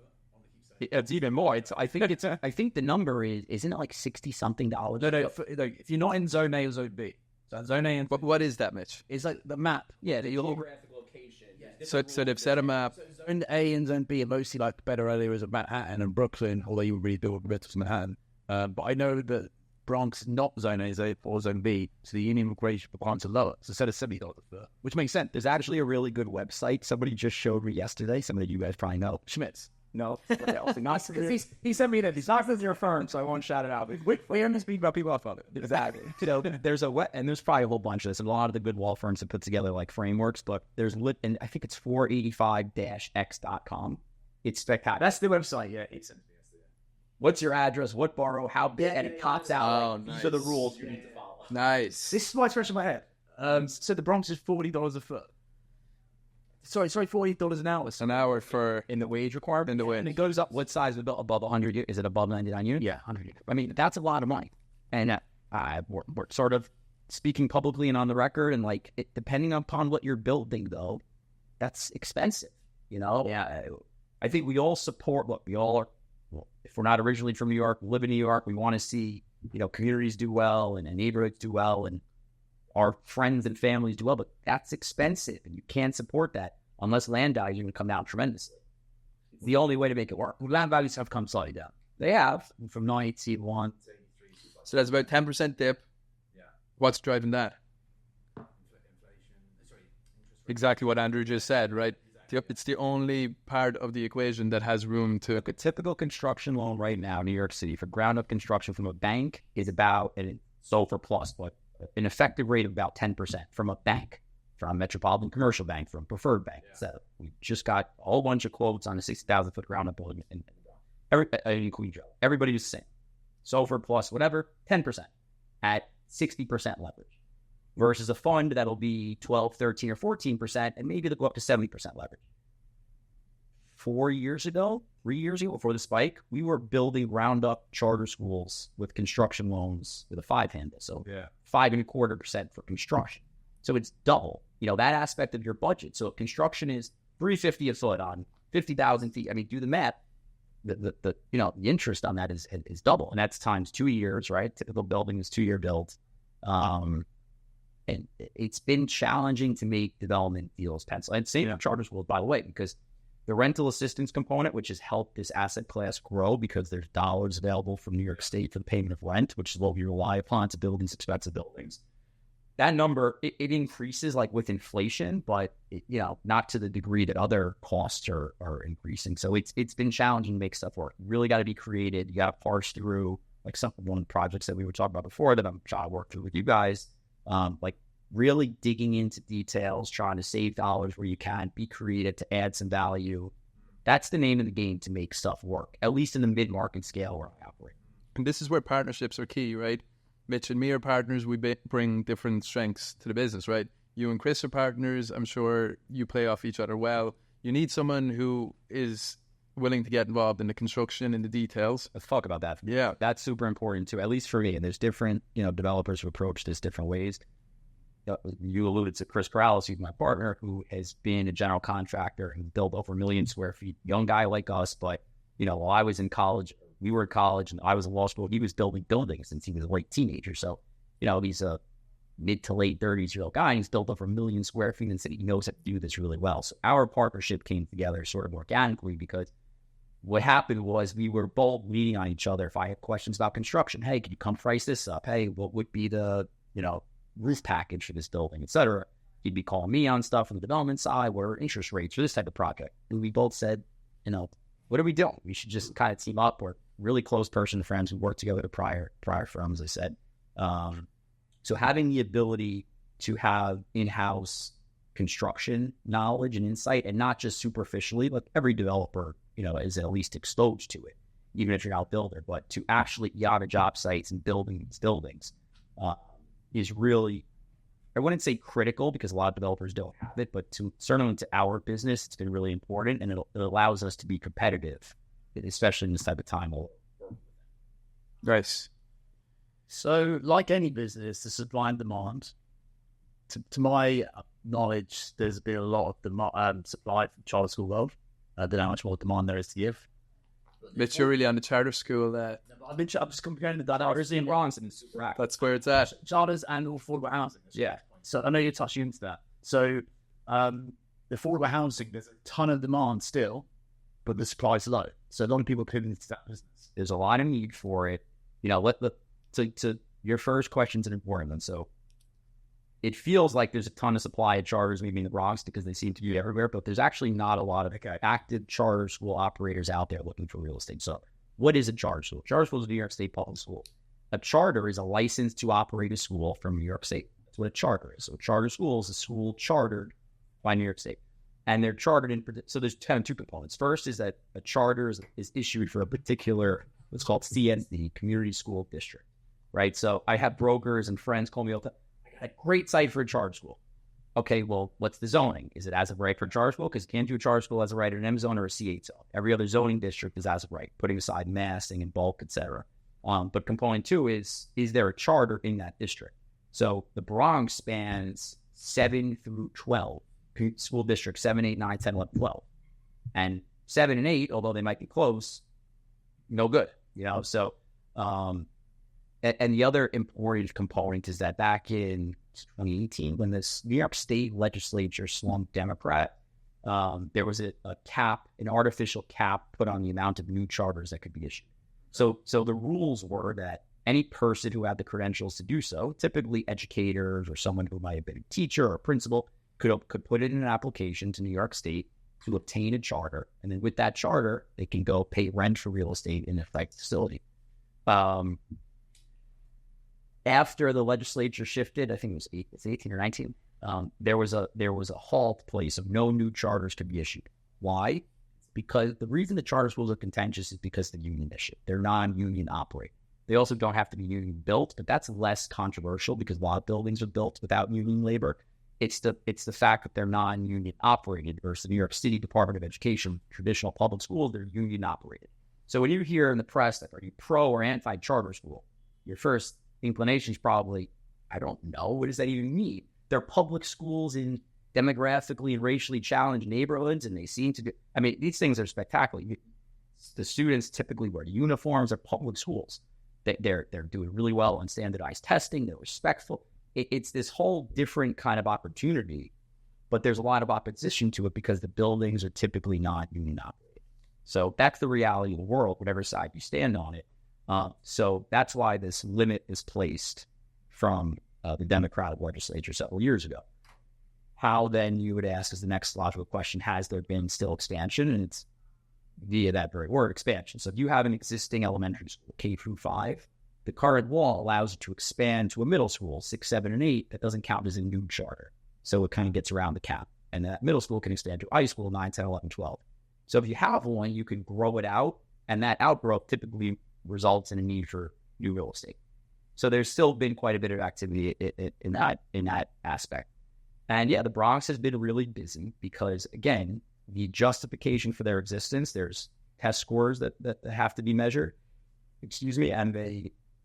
It's even more. I think the number isn't it like $60-something? No. If you're not in Zone A or Zone B, so Zone A and What is that, Mitch? it's like the map. Yeah, the geographic location. So they've set a map. Zone A and Zone B are mostly like better areas of Manhattan and Brooklyn, although you really build bits of Manhattan. But I know that Bronx is not Zone A or Zone B, so the union immigration requirements are lower. So instead of $70 a foot, which makes sense. There's actually a really good website. Somebody just showed me yesterday. Somebody you guys probably know. Schmitz. No, not because he sent me that. He's not from your firm, so I won't shout it out. We only speak about people I follow. Exactly. You know, there's probably a whole bunch of this, and a lot of the good law firms have put together like frameworks. But and I think it's 485-x.com. It's spectacular. That's the website. Yeah. What's your address? What borough? How big? And it pops out. Nice. These are the rules you need to follow. Nice. This is why it's fresh in my head. So the Bronx is $40 a foot. Sorry, $40 an hour. An hour for In the wage requirement? In the wage. And it goes up, what size is above 100 units? Is it above 99 units? Yeah, 100 units. I mean, that's a lot of money. And we're sort of speaking publicly and on the record, and like, depending upon what you're building, though, that's expensive, you know? Yeah. I think we all support, we all are, if we're not originally from New York, we live in New York, we want to see, you know, communities do well and neighborhoods do well and our friends and families do well, but that's expensive and you can't support that unless land values are going to come down tremendously. It's the only way to make it work. Land values have come slightly down. They have from 981. So that's about 10% dip. Yeah. What's driving that? Exactly what Andrew just said, right? It's the only part of the equation that has room to... Look, a typical construction loan right now in New York City for ground-up construction from a bank is about, and SOFR plus, but an effective rate of about 10% from a bank, from a metropolitan commercial bank, from preferred bank. Yeah. So we just got a whole bunch of quotes on a 60,000-foot ground-up building in Queen Joe. Everybody's the same. SOFR plus whatever, 10% at 60% leverage. Versus a fund that'll be 12, 13, or 14%, and maybe they'll go up to 70% leverage. 3 years ago, before the spike, we were building ground-up charter schools with construction loans with a 5 handle. So 5.25% for construction. So it's double, you know, that aspect of your budget. So if construction is $350 a foot on 50,000 feet, I mean, do the math. The interest on that is double, and that's times 2 years, right? Typical building is 2-year build. And it's been challenging to make development deals pencil. And same in charter schools, by the way, because the rental assistance component, which has helped this asset class grow because there's dollars available from New York State for the payment of rent, which is what we rely upon to build these expensive buildings. That number, it increases like with inflation, but not to the degree that other costs are increasing. So it's been challenging to make stuff work. You really got to be creative. You got to parse through like one of the projects that we were talking about before that I'm trying to work through with you guys. Like really digging into details, trying to save dollars where you can, be creative to add some value. That's the name of the game to make stuff work, at least in the mid-market scale where I operate. And this is where partnerships are key, right? Mitch and me are partners. We bring different strengths to the business, right? You and Chris are partners. I'm sure you play off each other well. You need someone who is willing to get involved in the construction and the details. Let's talk about that. Yeah. That's super important too, at least for me. And there's different, developers who approach this different ways. You alluded to Chris Corrales, who's my partner, who has been a general contractor and built over 1 million square feet. Young guy like us, but, while I was in college, we were in college and I was in law school, he was building buildings since he was a late teenager. So, he's a mid to late 30s-year-old guy, and he's built over 1 million square feet and said he knows how to do this really well. So our partnership came together sort of organically because what happened was we were both leaning on each other. If I had questions about construction, hey, could you come price this up? Hey, what would be the roof package for this building, et cetera. He'd be calling me on stuff on the development side, what are interest rates for this type of project? And we both said, what are we doing? We should just kind of team up. We're really close person friends who worked together at prior firms, I said. So having the ability to have in-house construction knowledge and insight, and not just superficially, like every developer, is at least exposed to it, even if you're not a builder, but to actually be on a job sites and building these buildings is really, I wouldn't say critical because a lot of developers don't have it, but certainly to our business, it's been really important, and it allows us to be competitive, especially in this type of time. Nice. So, like any business, the supply and demand. To my knowledge, there's been a lot of supply from charter school world. I don't know how much more demand there is to give. Mitch, you're really on the charter school. I'm just comparing the data. Charters in Bronx and super active. That's where it's at. Charters and affordable housing. Yeah. So I know you're touching into that. So the affordable housing, there's a ton of demand still, but the supply is low. So a lot of people pivot into that business. There's a lot of need for it. To your first question's an important one. So it feels like there's a ton of supply of charters maybe in the Bronx because they seem to be everywhere, but there's actually not a lot of active charter school operators out there looking for real estate. So what is a charter school? Charter school is a New York State public school. A charter is a license to operate a school from New York State. That's what a charter is. So a charter school is a school chartered by New York State. And they're chartered so there's kind of two components. First is that a charter is issued for a particular, what's called CSD, Community School District, right? So I have brokers and friends call me all the time. A great site for a charter school. Okay, well, what's the zoning? Is it as of right for a charter school? Because you can't do a charter school as of right in an M zone or a C8 zone. Every other zoning district is as of right, putting aside massing and bulk, etc. But component two is there a charter in that district? So the Bronx spans 7 through 12, school districts 7, 8, 9, 10, 11, 12. And 7 and 8, although they might be close, no good. So and the other important component is that back in 2018, when this New York State legislature swung Democrat, there was an artificial cap put on the amount of new charters that could be issued. So the rules were that any person who had the credentials to do so, typically educators or someone who might have been a teacher or a principal, could put it in an application to New York State to obtain a charter. And then with that charter, they can go pay rent for real estate in an affected facility. After the legislature shifted, I think it was 18 or 19, there was a halt place of no new charters could be issued. Why? Because the reason the charter schools are contentious is because of the union issue. They're non-union operate. They also don't have to be union built, but that's less controversial because a lot of buildings are built without union labor. It's the fact that they're non-union operated versus the New York City Department of Education, traditional public schools, they're union operated. So when you hear in the press that are you pro or anti-charter school, your first inclination is probably, I don't know, what does that even mean? They're public schools in demographically and racially challenged neighborhoods, and they seem to do, these things are spectacular. The students typically wear uniforms at public schools. They're doing really well on standardized testing. They're respectful. It's this whole different kind of opportunity, but there's a lot of opposition to it because the buildings are typically not union operated. So that's the reality of the world, whatever side you stand on it. So that's why this limit is placed from the Democratic legislature several years ago. How then, you would ask, is the next logical question, has there been still expansion? And it's via that very word, expansion. So if you have an existing elementary school, K through 5, the current law allows you to expand to a middle school, 6, 7, and 8. That doesn't count as a new charter. So it kind of gets around the cap. And that middle school can expand to high school, 9, 10, 11, 12. So if you have one, you can grow it out, and that outgrowth typically results in a need for new real estate. So there's still been quite a bit of activity in that aspect. And yeah, the Bronx has been really busy because, again, the justification for their existence, there's test scores that have to be measured, and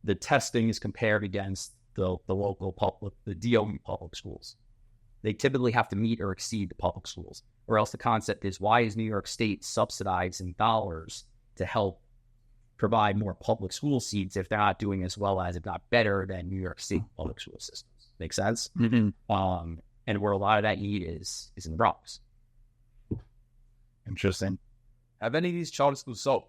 the testing is compared against the local public, the DOE public schools. They typically have to meet or exceed the public schools, or else the concept is, why is New York State subsidizing dollars to help provide more public school seats if they're not doing as well as, if not better than, New York State public school systems? Make sense? Mm-hmm. And where a lot of that need is in the Bronx. Interesting. Have any of these charter schools sold?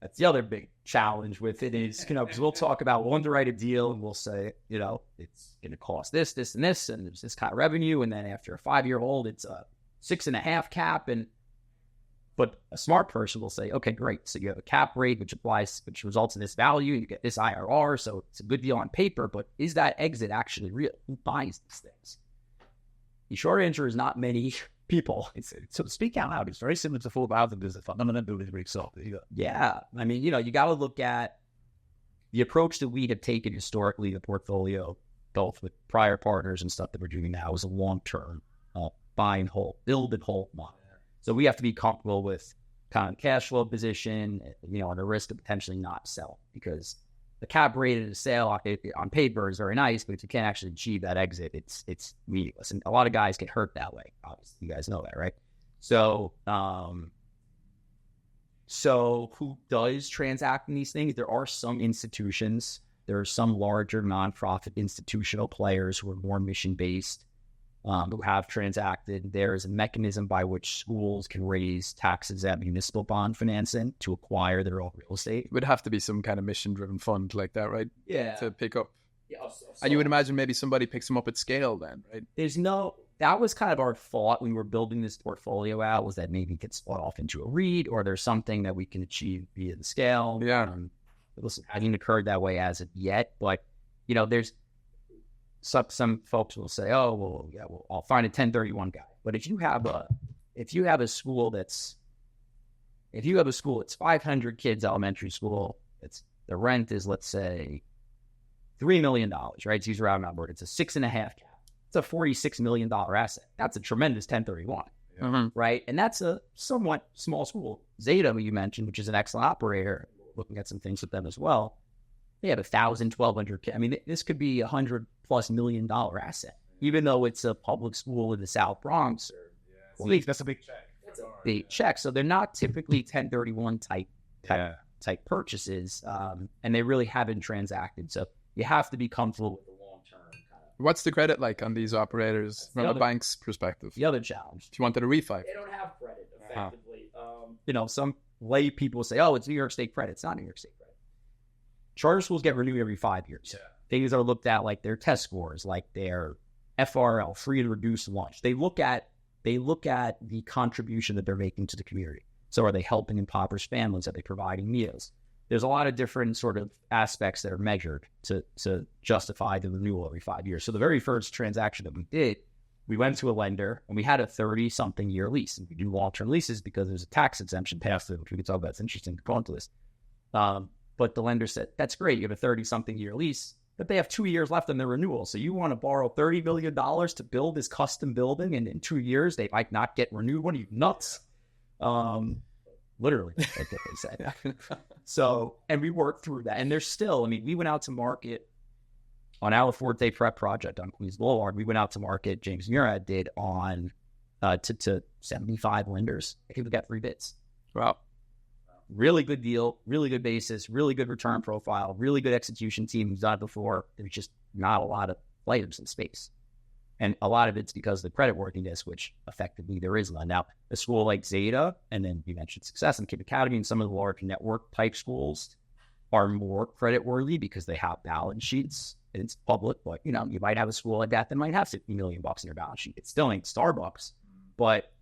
That's the other big challenge with it is, because we'll talk about, we'll underwrite a deal and we'll say, it's going to cost this, this, and this, and there's this kind of revenue. And then after a 5-year hold, it's a 6.5 cap. But a smart person will say, okay, great. So you have a cap rate, which results in this value. You get this IRR. So it's a good deal on paper, but is that exit actually real? Who buys these things? The short answer is not many people. So speak out loud. It's very similar to full housing business. Fundamentally, very soft. Yeah. I mean, you got to look at the approach that we have taken historically, the portfolio, both with prior partners and stuff that we're doing now, is a long-term buy and hold, build and hold model. So we have to be comfortable with kind of cash flow position, and the risk of potentially not sell, because the cap rate of the sale on paper is very nice, but if you can't actually achieve that exit, it's meaningless. And a lot of guys get hurt that way. Obviously, you guys know that, right? So, so who does transact in these things? There are some institutions. There are some larger nonprofit institutional players who are more mission-based, who have transacted. There is a mechanism by which schools can raise tax-exempt municipal bond financing to acquire their own real estate. It would have to be some kind of mission-driven fund like that, right? Yeah. To pick up. Yeah, and you would imagine maybe somebody picks them up at scale then, right? That was kind of our thought when we were building this portfolio out, was that maybe it gets split off into a REIT, or there's something that we can achieve via the scale. Yeah. Listen, it hasn't occurred that way as of yet, but, there's some folks will say, oh, well, yeah, well, I'll find a 1031 guy. But if you have a school that's 500 kids, elementary school, the rent is, let's say, $3 million, right? To use a round number, it's a 6.5 cap. It's a $46 million asset. That's a tremendous 1031, right? And that's a somewhat small school. Zeta, who you mentioned, which is an excellent operator, looking at some things with them as well. They have 1,000, 1,200 kids. I mean, this could be $100+ million asset, even though it's a public school in the South Bronx. That's a big check. That's a big check. So they're not typically 1031 type purchases, and they really haven't transacted. So you have to be comfortable with the long-term kind of. What's the credit like on these operators from a bank's perspective? The other challenge. If you wanted a refi. They don't have credit, effectively. Some lay people say, oh, it's New York State credit. It's not New York State credit. Charter schools get renewed every 5 years. Yeah. Things are looked at like their test scores, like their FRL, free and reduced lunch. They look at the contribution that they're making to the community. So are they helping impoverished families? Are they providing meals? There's a lot of different sort of aspects that are measured to justify the renewal every 5 years. So the very first transaction that we did, we went to a lender and we had a 30-something year lease. And we do long-term leases because there's a tax exemption passed through, which we could talk about. It's interesting to go into this. But the lender said, that's great. You have a 30-something year lease, but they have 2 years left on their renewal. So you want to borrow $30 million to build this custom building, and in 2 years, they might not get renewed. What are you, nuts? Literally, that's what they said. So, and we worked through that. And there's still, we went out to market on our Forte Prep project on Queens Boulevard. We went out to market, James Murad did, on to 75 lenders. I think we got 3 bids. Wow. Really good deal, really good basis, really good return profile, really good execution team who's done it before. There's just not a lot of players in space. And a lot of it's because of the creditworthiness, which effectively there is none. Now, a school like Zeta, and then you mentioned Success and Cape Academy, and some of the large network type schools are more creditworthy because they have balance sheets and it's public. But, you might have a school like that might have $50 million in their balance sheet. It still ain't Starbucks, but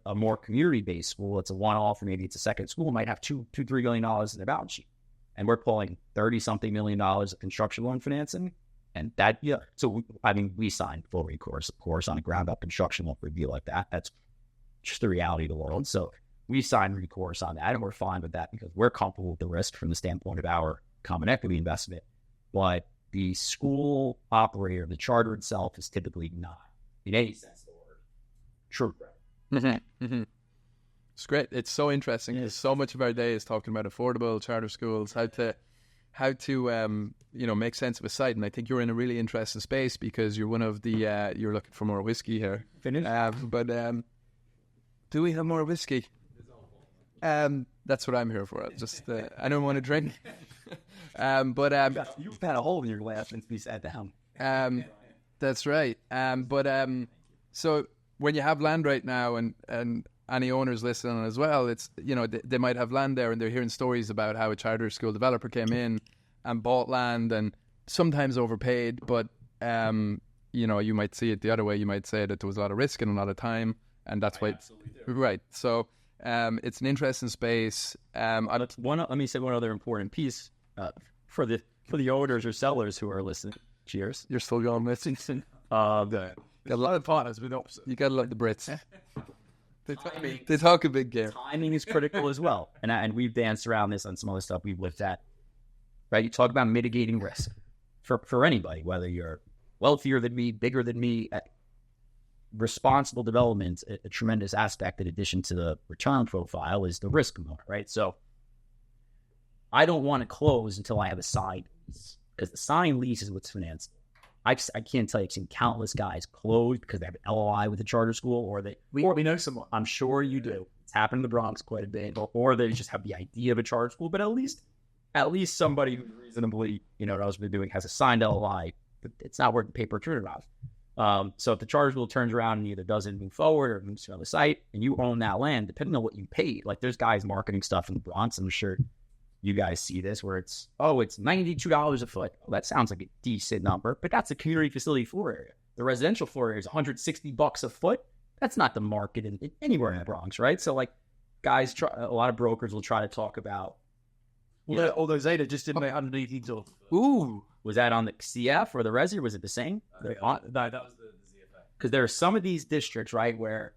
a more community-based school, it's a one-off, or maybe it's a second school, might have $2-3 million in their balance sheet. And we're pulling $30-something million of construction loan financing. And that, so we signed full recourse, of course, on a ground-up construction loan review like that. That's just the reality of the world. So we signed recourse on that, and we're fine with that because we're comfortable with the risk from the standpoint of our common equity investment. But the school operator, the charter itself, is typically not, in any sense of the word, true credit. Mm-hmm. Mm-hmm. It's great. It's so interesting because so much of our day is talking about affordable charter schools, how to make sense of a site. And I think you're in a really interesting space because you're one of the you're looking for more whiskey here. Finish. But do we have more whiskey? That's what I'm here for. Just I don't want to drink. You've had a hole in your glass since we sat down. That's right. So when you have land right now and any owners listening as well, it's, you know, they might have land there and they're hearing stories about how a charter school developer came in and bought land and sometimes overpaid, but you know, you might see it the other way. You might say that there was a lot of risk and a lot of time, and that's why. Right. So it's an interesting space. Let me say one other important piece for the owners or sellers who are listening. Cheers. You're still going listening. Got a lot of partners with opposite. You gotta love the Brits. They talk a big game. Timing is critical as well, and we've danced around this on some other stuff we've looked at. Right, you talk about mitigating risk for anybody, whether you're wealthier than me, bigger than me. Responsible development, a tremendous aspect in addition to the return profile, is the risk component, right? So I don't want to close until I have a signed lease, because the signed lease is what's financed. I can't tell you, I've seen countless guys close because they have an LOI with a charter school, or we know someone. I'm sure you do. It's happened in the Bronx quite a bit, or they just have the idea of a charter school, but at least somebody who reasonably, you know, knows what they're doing has a signed LOI. But it's not worth the paper turn it off. So if the charter school turns around and either doesn't move forward or moves to another site, and you own that land, depending on what you paid, like there's guys marketing stuff in the Bronx, I'm sure you guys see this, where it's $92 a foot. Well, that sounds like a decent number, but that's a community facility floor area. The residential floor area is $160 a foot. That's not the market anywhere in the Bronx, right? So like guys, a lot of brokers will try to talk about. Well, all those Zeta just didn't make $180. Ooh, was that on the CF or the Resi, or was it the same? No, that was the ZFA. Because there are some of these districts, right, where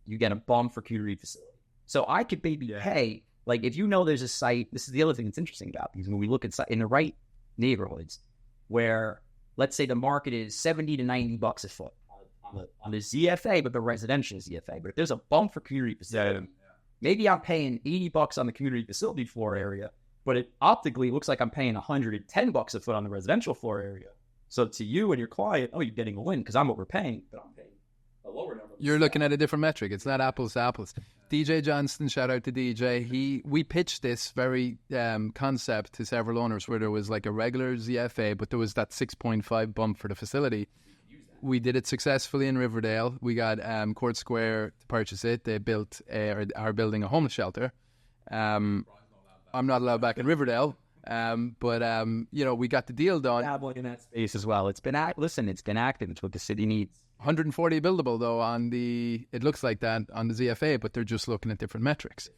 you get a bump for community facility. So I could maybe pay, like if you know there's a site, this is the other thing that's interesting about these, when we look at in the right neighborhoods where, let's say the market is $70 to $90 a foot on the ZFA, but the residential ZFA. But if there's a bump for community facility, maybe I'm paying $80 on the community facility floor area, but it optically looks like I'm paying $110 a foot on the residential floor area. So to you and your client, you're getting a win because I'm overpaying, but I'm paying a lower number. You're looking at a different metric. It's not apples to apples. DJ Johnston, shout out to DJ. We pitched this very concept to several owners where there was like a regular ZFA, but there was that 6.5 bump for the facility. We did it successfully in Riverdale. We got Court Square to purchase it. They built are building a homeless shelter. I'm not allowed back in Riverdale, but you know, we got the deal done. Dabbling in that space as well. It's been active. It's what the city needs. 140 buildable though it looks like that on the ZFA, but they're just looking at different metrics.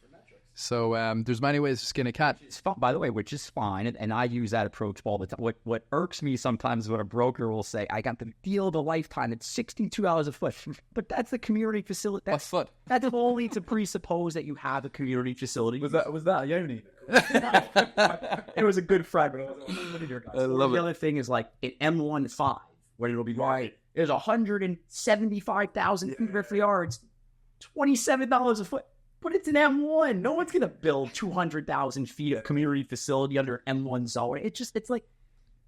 So there's many ways to skin a cat. It's fun, by the way, which is fine, and I use that approach all the time. What irks me sometimes is when a broker will say, "I got the deal of a lifetime. It's $62 a foot," but that's the community facility. That's foot. That's only to presuppose that you have a community facility. Was that Yoni? It was a good fragment. I love it. The other thing is like an M15, where it'll be right. There's 175,000 cubic yards, $27 a foot. But it's an M1. No one's going to build 200,000 feet of community facility under M1 zone. It's like,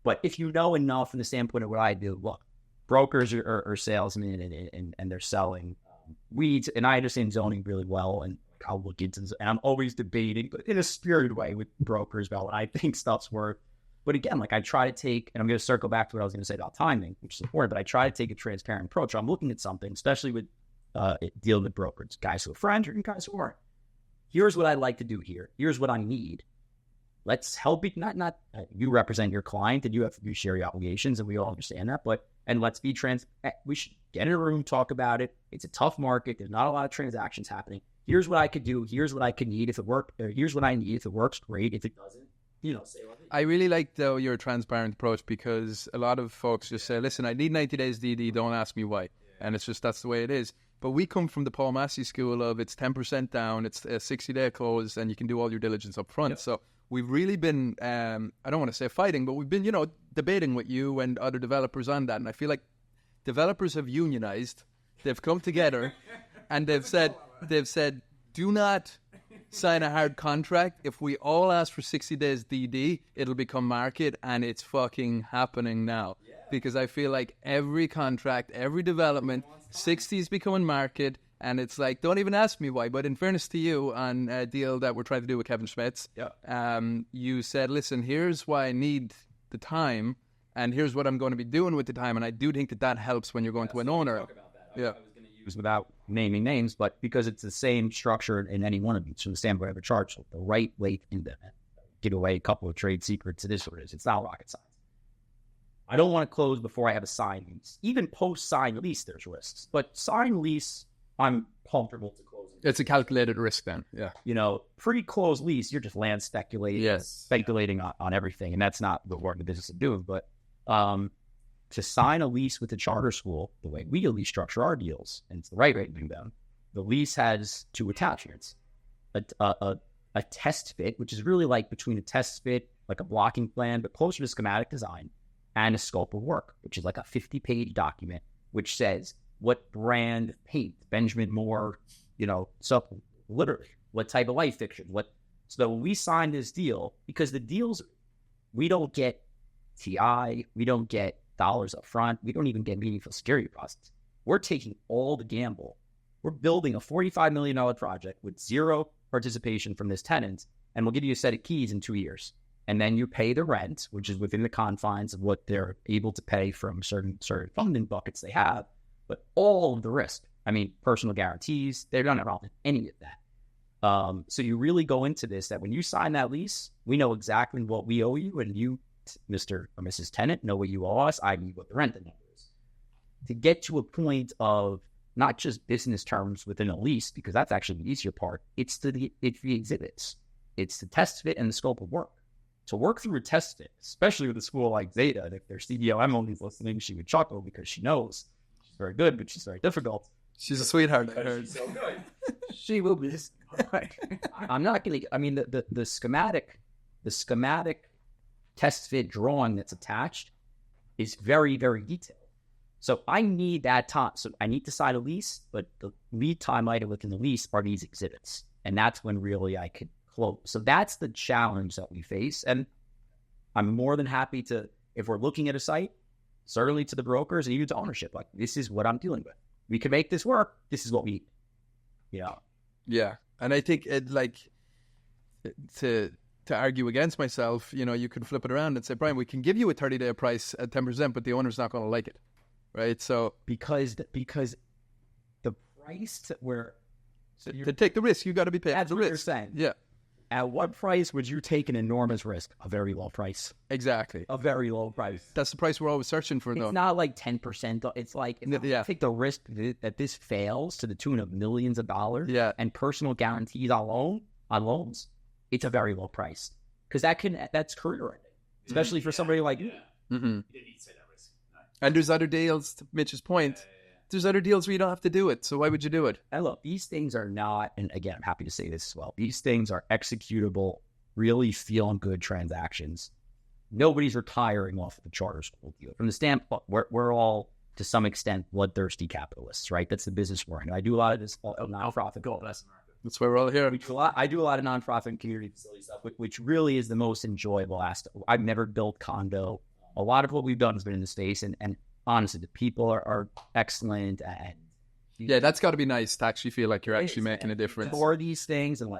but if you know enough from the standpoint of what I do, look, brokers are salesmen and they're selling weeds. And I understand zoning really well. And I'll look into this. And I'm always debating, but in a spirited way with brokers about what I think stuff's worth. But again, like I try to take, and I'm going to circle back to what I was going to say about timing, which is important, but I try to take a transparent approach. I'm looking at something, especially with dealing with brokers, guys who are friends or guys who aren't. Here's what I'd like to do here. Here's what I need. Let's help you. Not you represent your client and you have fiduciary obligations, and we all understand that. And let's be we should get in a room, talk about it. It's a tough market. There's not a lot of transactions happening. Here's what I could do. Here's what I could need if it works. Here's what I need if it works. Great. If it doesn't, say what it is. I really like though your transparent approach, because a lot of folks just say, "Listen, I need 90 days DD. Don't ask me why." And it's just that's the way it is. But we come from the Paul Massey school of it's 10% down, it's a 60-day close, and you can do all your diligence up front. Yep. So we've really been, I don't want to say fighting, but we've been, debating with you and other developers on that. And I feel like developers have unionized. They've come together and they've said, do not sign a hard contract. If we all ask for 60 days DD, it'll become market, and it's fucking happening now. Yeah. Because I feel like every contract, every development, 60 is becoming market, and it's like, don't even ask me why. But in fairness to you, on a deal that we're trying to do with Kevin Schmitz, you said, listen, here's why I need the time, and here's what I'm going to be doing with the time. And I do think that helps when you're going to an owner. Talk about that. I was going to use, without naming names, but because it's the same structure in any one of these from the standpoint of a charge, the right way to do that. Give away a couple of trade secrets. It is what it is. It's not rocket science. I don't want to close before I have a signed lease. Even post-signed lease, there's risks. But signed lease, I'm comfortable to close. It's a calculated risk then, yeah. Pre-closed lease, you're just land speculating on everything, and that's not what we're in the business of doing. But to sign a lease with a charter school, the way we at least structure our deals, and it's the right way to do them, the lease has 2 attachments. A test fit, which is really like between a test fit, like a blocking plan, but closer to schematic design, and a scope of work, which is like a 50-page document, which says what brand paint, Benjamin Moore, so literally what type of light fixture, so when we sign this deal, because the deals, we don't get TI, we don't get dollars up front, we don't even get meaningful security deposits. We're taking all the gamble. We're building a $45 million project with zero participation from this tenant, and we'll give you a set of keys in 2 years. And then you pay the rent, which is within the confines of what they're able to pay from certain funding buckets they have, but all of the risk. Personal guarantees, they're not involved in any of that. So you really go into this that when you sign that lease, we know exactly what we owe you, and you, Mr. or Mrs. Tenant, know what you owe us, i.e. what the rent number is. To get to a point of not just business terms within a lease, because that's actually the easier part, it's the exhibits. It's the test fit and the scope of work. To work through a test fit, especially with a school like Zeta, if their CEO Emily's listening, she would chuckle because she knows she's very good, but she's very difficult. She's a sweetheart, I heard. She's so good. She will be. I'm not going to, the schematic test fit drawing that's attached is very, very detailed. So I need that time. So I need to sign a lease, but the lead time item within the lease are these exhibits. And that's when really I could close. So that's the challenge that we face. And I'm more than happy to, if we're looking at a site, certainly to the brokers and even to ownership, like, this is what I'm dealing with. We can make this work. This is what we need. Yeah. And I think to argue against myself, you could flip it around and say, Brian, we can give you a 30-day price at 10%, but the owner's not going to like it. Right. So because the price to take the risk, you got to be paid. That's the what risk. You're saying. Yeah. At what price would you take an enormous risk? A very low price. Exactly. A very low price. That's the price we're always searching for, though. It's not like 10%. It's like, take the risk that this fails to the tune of millions of dollars. Yeah. And personal guarantees on loans. It's a very low price because that's career ending, especially for somebody like you. Mm-hmm. You didn't need to say that risk. No. And there's other deals. To Mitch's point. There's other deals where you don't have to do it. So why would you do it? And look, these things are not, and again, I'm happy to say this as well. These things are executable, really feeling good transactions. Nobody's retiring off of the charter school deal. From the standpoint, we're all, to some extent, bloodthirsty capitalists, right? That's the business we're in. I do a lot of this nonprofit. That's why we're all here. I do a lot of nonprofit and community facility stuff, which really is the most enjoyable aspect. I've never built condo. A lot of what we've done has been in the space, and honestly, the people are excellent, and that's got to be nice to actually feel like you're actually making a difference. For these things, and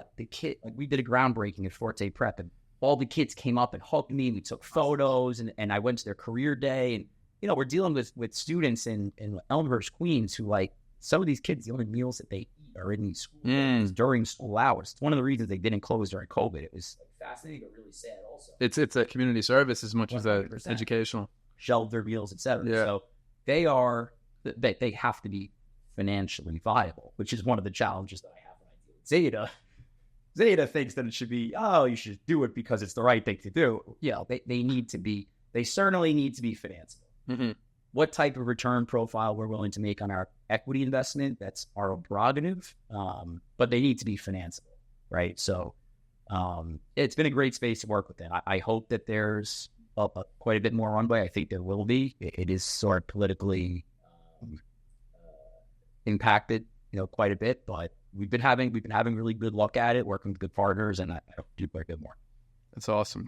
we did a groundbreaking at Forte Prep, and all the kids came up and hugged me. We took photos, and I went to their career day, and we're dealing with students in Elmhurst, Queens, who, like, some of these kids, the only meals that they eat are in these schools during school hours. It's one of the reasons they didn't close during COVID. It was fascinating, but really sad. Also, it's a community service as much 100%. As educational. Shelve their meals, etc. Yeah. So they have to be financially viable, which is one of the challenges that I have when I deal with Zeta. Zeta thinks that it should be, you should do it because it's the right thing to do. Yeah, they certainly need to be financeable. Mm-hmm. What type of return profile we're willing to make on our equity investment, that's our prerogative, but they need to be financeable, right? So it's been a great space to work within. I hope that there's quite a bit more runway. I think there will be. It is sort of politically impacted, quite a bit. But we've been having really good luck at it, working with good partners, and I hope to do quite a bit more. That's awesome.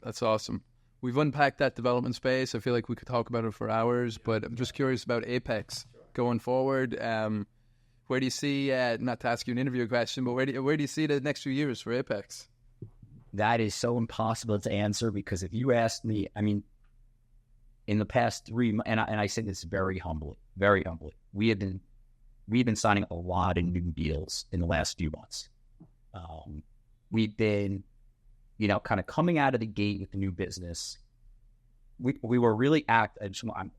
We've unpacked that development space. I feel like we could talk about it for hours, but I'm just curious about Apex going forward. Where do you see? Not to ask you an interview question, but where do you see the next few years for Apex? That is so impossible to answer, because if you asked me, in the past 3 months, and I say this very humbly, we have been we've been signing a lot of new deals in the last few months. We've been, kind of coming out of the gate with the new business. We were really I'm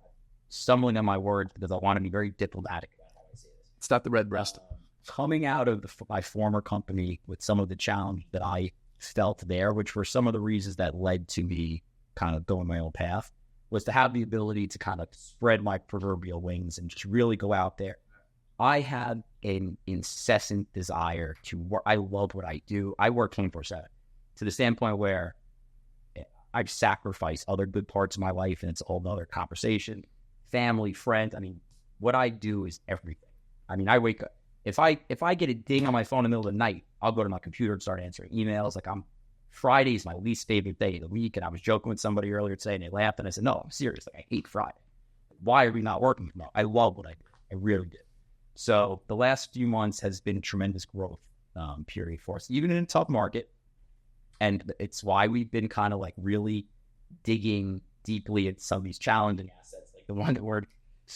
stumbling on my words because I want to be very diplomatic about how I say this. Stop the red breast. Coming out of my former company with some of the challenge that I felt there, which were some of the reasons that led to me kind of going my own path, was to have the ability to kind of spread my proverbial wings and just really go out there. I had an incessant desire to work. I love what I do. I work 24/7 to the standpoint where I've sacrificed other good parts of my life, and it's a whole other conversation. Family, friends. I mean, what I do is everything. I mean, I wake up. If I get a ding on my phone in the middle of the night, I'll go to my computer and start answering emails. Like Friday's my least favorite day of the week, and I was joking with somebody earlier today, and they laughed, and I said, "No, I'm serious. Like, I hate Friday. Why are we not working tomorrow?" I love what I do. I really do. So the last few months has been a tremendous growth period for us, even in a tough market. And it's why we've been kind of like really digging deeply at some of these challenging assets, like the one that we're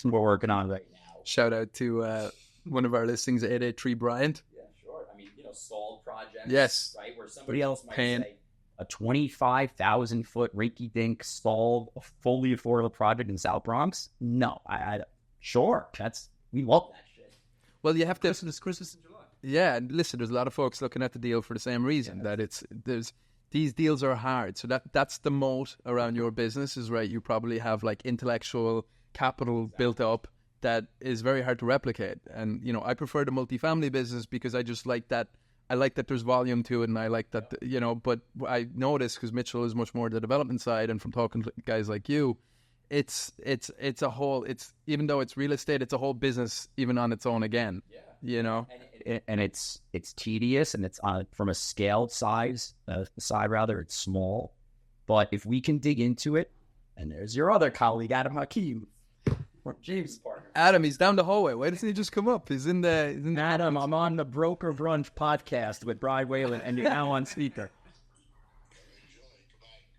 working on right now. Shout out to one of our listings, 883 Bryant. Yeah, sure. I mean, stalled projects. Yes. Right, where somebody else might say a 25,000 foot rinky dink stalled, fully affordable project in South Bronx. No, sure. We love that shit. Well, you have to. Christmas in July. Yeah, and listen, there's a lot of folks looking at the deal for the same reason, that these deals are hard. So that's the moat around your business is, right, you probably have like intellectual capital built up that is very hard to replicate. And, I prefer the multifamily business because I just like that. I like that there's volume to it, and I like that, but I notice, because Mitchell is much more the development side, and from talking to guys like you, it's a whole, even though it's real estate, it's a whole business even on its own again. Yeah. And it's tedious, and it's from a scaled side rather, it's small. But if we can dig into it, and there's your other colleague, Adam Hakeem, James' partner. Adam, he's down the hallway. Why doesn't he just come up? He's in the Adam, I'm on the Broker Brunch podcast with Brian Whalen, and you're now on speaker.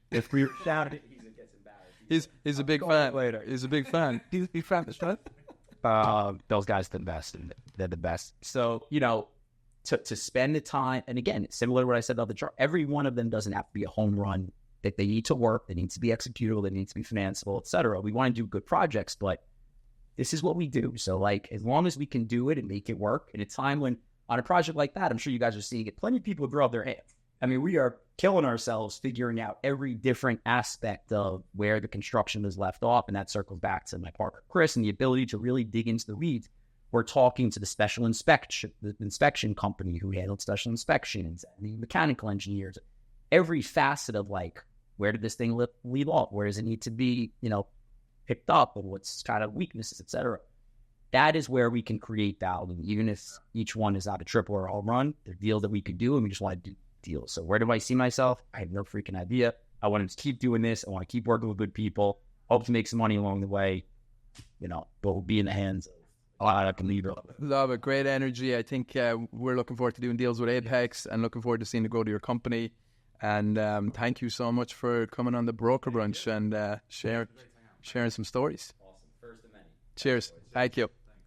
If we shout it, he gets embarrassed. He's a big fan. Later, he's a big fan. He's a big fan. Those guys are the best, and they're the best. So, to spend the time, and again, similar to what I said about the chart, every one of them doesn't have to be a home run. That they need to work, they need to be executable, they need to be financeable, etc. We want to do good projects, but this is what we do. So, like, as long as we can do it and make it work, in a time when, on a project like that, I'm sure you guys are seeing it, plenty of people throw up their hands. I mean, we are killing ourselves figuring out every different aspect of where the construction is left off, and that circles back to my partner, Chris, and the ability to really dig into the weeds. We're talking to the inspection company who handled special inspections, and the mechanical engineers, every facet of, like, where did this thing leave off? Where does it need to be, picked up, and what's kind of weaknesses, etc. That is where we can create value, even if each one is not a triple or a home run. They're deals that we could do, and we just want to do deals. So where do I see myself? I have no freaking idea. I want to keep doing this. I want to keep working with good people. Hope to make some money along the way. But we'll be in the hands of I can leave it. Love it. Great energy. I think we're looking forward to doing deals with Apex and looking forward to seeing the growth of your company. And thank you so much for coming on the Broker Brunch and sharing some stories. Awesome. First of many. Cheers. Thank you.